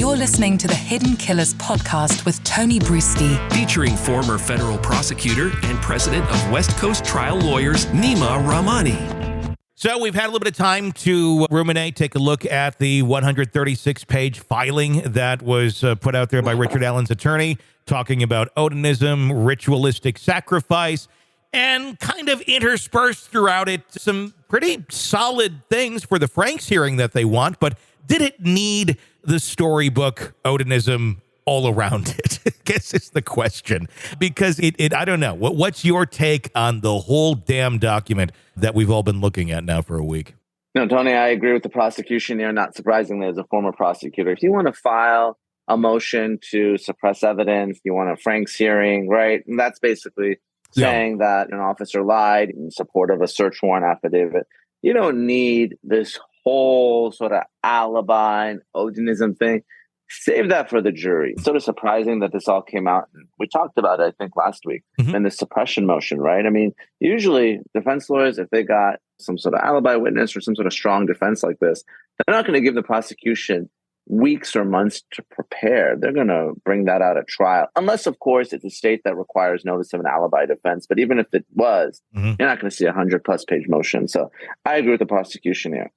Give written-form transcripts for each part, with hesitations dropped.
You're listening to the Hidden Killers podcast with Tony Brueski, featuring former federal prosecutor and president of West Coast Trial Lawyers, Nima Rahmani. So we've had a little bit of time to ruminate, take a look at the 136-page filing that was put out there by Richard Allen's attorney, talking about Odinism, ritualistic sacrifice, and kind of interspersed throughout it some pretty solid things for the Franks hearing that they want. But did it need the storybook Odinism all around it? I guess it's the question. Because it I don't know. What's your take on the whole damn document that we've all been looking at now for a week? No, Tony, I agree with the prosecution here. Not surprisingly, as a former prosecutor, if you want to file a motion to suppress evidence, you want a Franks hearing, right? And that's basically saying that an officer lied in support of a search warrant affidavit. You don't need this whole sort of alibi and Odinism thing. Save that for the jury. It's sort of surprising that this all came out. We talked about it, I think, last week in the suppression motion, right? I mean, usually defense lawyers, if they got some sort of alibi witness or some sort of strong defense like this, they're not going to give the prosecution weeks or months to prepare. They're going to bring that out at trial. Unless, of course, it's a state that requires notice of an alibi defense. But even if it was, you're not going to see a 100-plus page motion. So I agree with the prosecution here.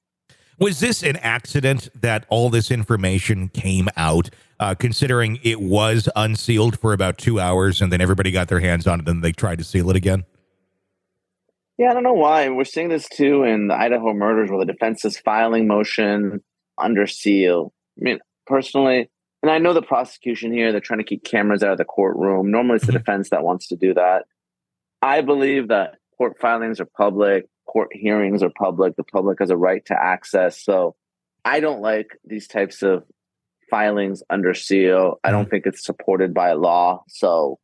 Was this an accident that all this information came out, considering it was unsealed for about 2 hours and then everybody got their hands on it and they tried to seal it again? Yeah, I don't know why. We're seeing this, too, in the Idaho murders where the defense is filing motion under seal. I mean, personally, and I know the prosecution here, they're trying to keep cameras out of the courtroom. Normally, it's the defense that wants to do that. I believe that court filings are public. Court hearings are public. The public has a right to access. So I don't like these types of filings under seal. I don't think it's supported by law. So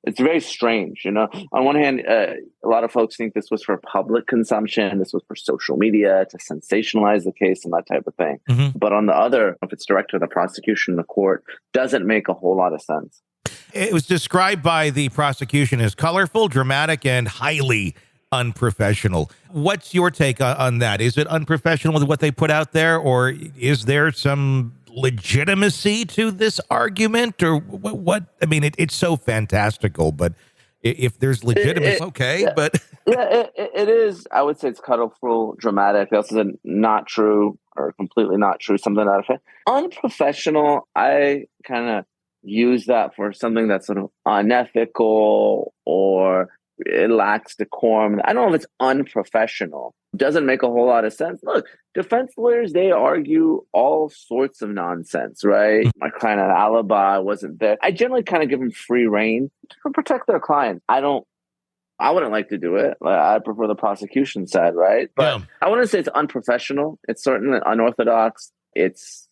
it's very strange. You know, on one hand, a lot of folks think this was for public consumption. This was for social media to sensationalize the case and that type of thing. But on the other, if it's directed to the prosecution, the court doesn't make a whole lot of sense. It was described by the prosecution as colorful, dramatic, and highly unprofessional. What's your take on that? Is it unprofessional with what they put out there, or is there some legitimacy to this argument, or what? I mean, it's so fantastical, but if there's legitimacy, okay, but it is. I would say it's colorful, dramatic. Also said not true or completely not true. Something to that effect. Unprofessional. I kind of use that for something that's sort of unethical or it lacks decorum. I don't know if it's unprofessional. Doesn't make a whole lot of sense. Look, defense lawyers, they argue all sorts of nonsense, right? My client had an alibi, wasn't there. I generally kind of give them free rein to protect their client. I wouldn't like to do it. I prefer the prosecution side, right? But I wouldn't say it's unprofessional. It's certainly unorthodox. It's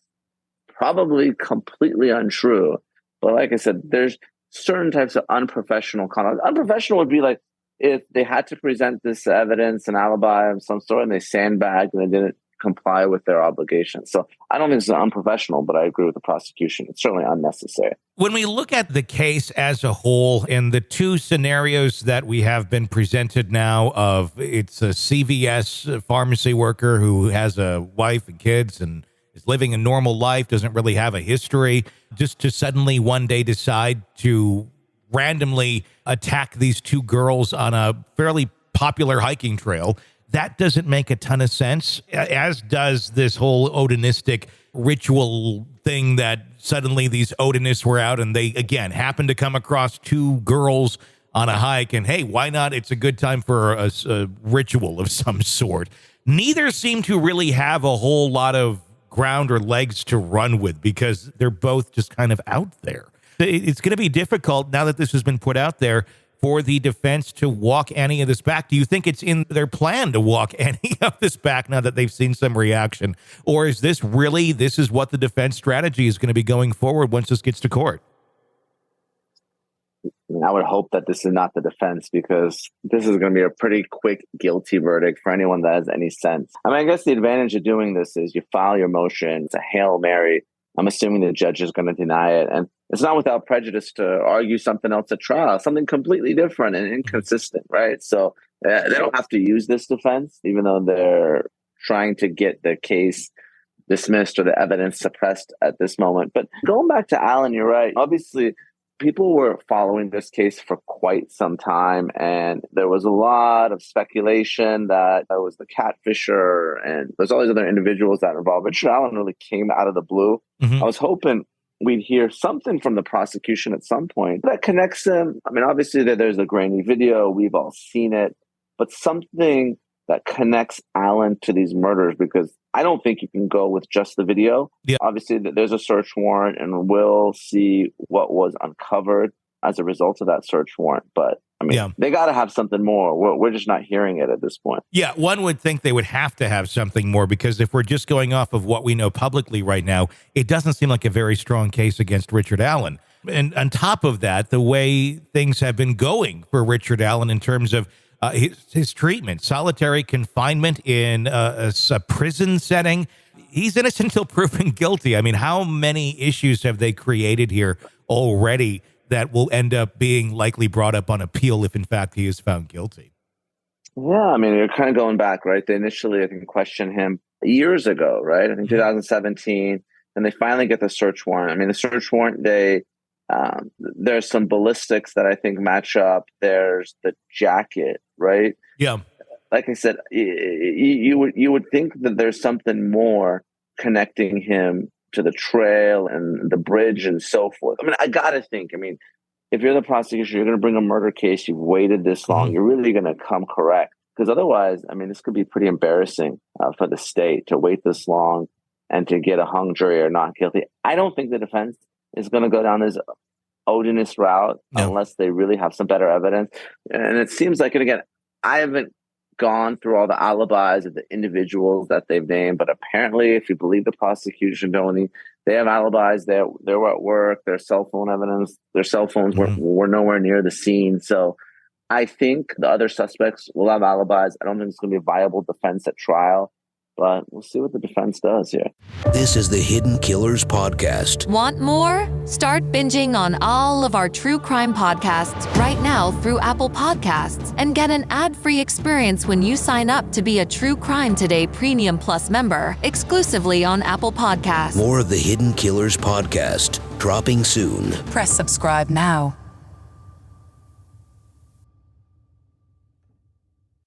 probably completely untrue. But like I said, there's certain types of unprofessional conduct. Unprofessional would be like if they had to present this evidence, an alibi of some sort, and they sandbagged and they didn't comply with their obligations. So I don't think it's unprofessional, but I agree with the prosecution. It's certainly unnecessary. When we look at the case as a whole and the two scenarios that we have been presented now of it's a CVS pharmacy worker who has a wife and kids and is living a normal life, doesn't really have a history, just to suddenly one day decide to randomly attack these two girls on a fairly popular hiking trail. That doesn't make a ton of sense, as does this whole Odinistic ritual thing that suddenly these Odinists were out and they, again, happened to come across two girls on a hike and, hey, why not? It's a good time for a ritual of some sort. Neither seem to really have a whole lot of ground or legs to run with because they're both just kind of out there. It's going to be difficult now that this has been put out there for the defense to walk any of this back. Do you think it's in their plan to walk any of this back now that they've seen some reaction? Or is this is what the defense strategy is going to be going forward once this gets to court? I would hope that this is not the defense because this is going to be a pretty quick guilty verdict for anyone that has any sense. I mean, I guess the advantage of doing this is you file your motion. It's a Hail Mary. I'm assuming the judge is going to deny it. And it's not without prejudice to argue something else at trial, something completely different and inconsistent, right? So they don't have to use this defense, even though they're trying to get the case dismissed or the evidence suppressed at this moment. But going back to Allen, you're right. Obviously, people were following this case for quite some time, and there was a lot of speculation that it was the catfisher, and there's all these other individuals that are involved. Richard Allen really came out of the blue. I was hoping we'd hear something from the prosecution at some point that connects him. I mean, obviously, there's a grainy video. We've all seen it. But something that connects Allen to these murders, because I don't think you can go with just the video. Yeah. Obviously, there's a search warrant, and we'll see what was uncovered as a result of that search warrant. But I mean, they got to have something more. We're just not hearing it at this point. Yeah, one would think they would have to have something more, because if we're just going off of what we know publicly right now, it doesn't seem like a very strong case against Richard Allen. And on top of that, the way things have been going for Richard Allen in terms of his treatment, solitary confinement in a prison setting. He's innocent until proven guilty. I mean, how many issues have they created here already that will end up being likely brought up on appeal if, in fact, he is found guilty? Yeah, I mean, you're kind of going back, right? They initially, I think, questioned him years ago, right? I think 2017, and they finally get the search warrant. I mean, the search warrant, there's some ballistics that I think match up. There's the jacket, right? Yeah. Like I said, you would think that there's something more connecting him to the trail and the bridge and so forth. I mean, I got to think, if you're the prosecution, you're going to bring a murder case, you've waited this long, you're really going to come correct. Because otherwise, this could be pretty embarrassing for the state to wait this long and to get a hung jury or not guilty. I don't think the defense is going to go down this odinous route unless they really have some better evidence. And it seems like, and again, I haven't gone through all the alibis of the individuals that they've named, but apparently, if you believe the prosecution, Tony, they have alibis. They're at work. Their cell phone evidence. Their cell phones were nowhere near the scene. So I think the other suspects will have alibis. I don't think it's going to be a viable defense at trial. But we'll see what the defense does here. This is the Hidden Killers Podcast. Want more? Start binging on all of our true crime podcasts right now through Apple Podcasts and get an ad-free experience when you sign up to be a True Crime Today Premium Plus member exclusively on Apple Podcasts. More of the Hidden Killers Podcast dropping soon. Press subscribe now.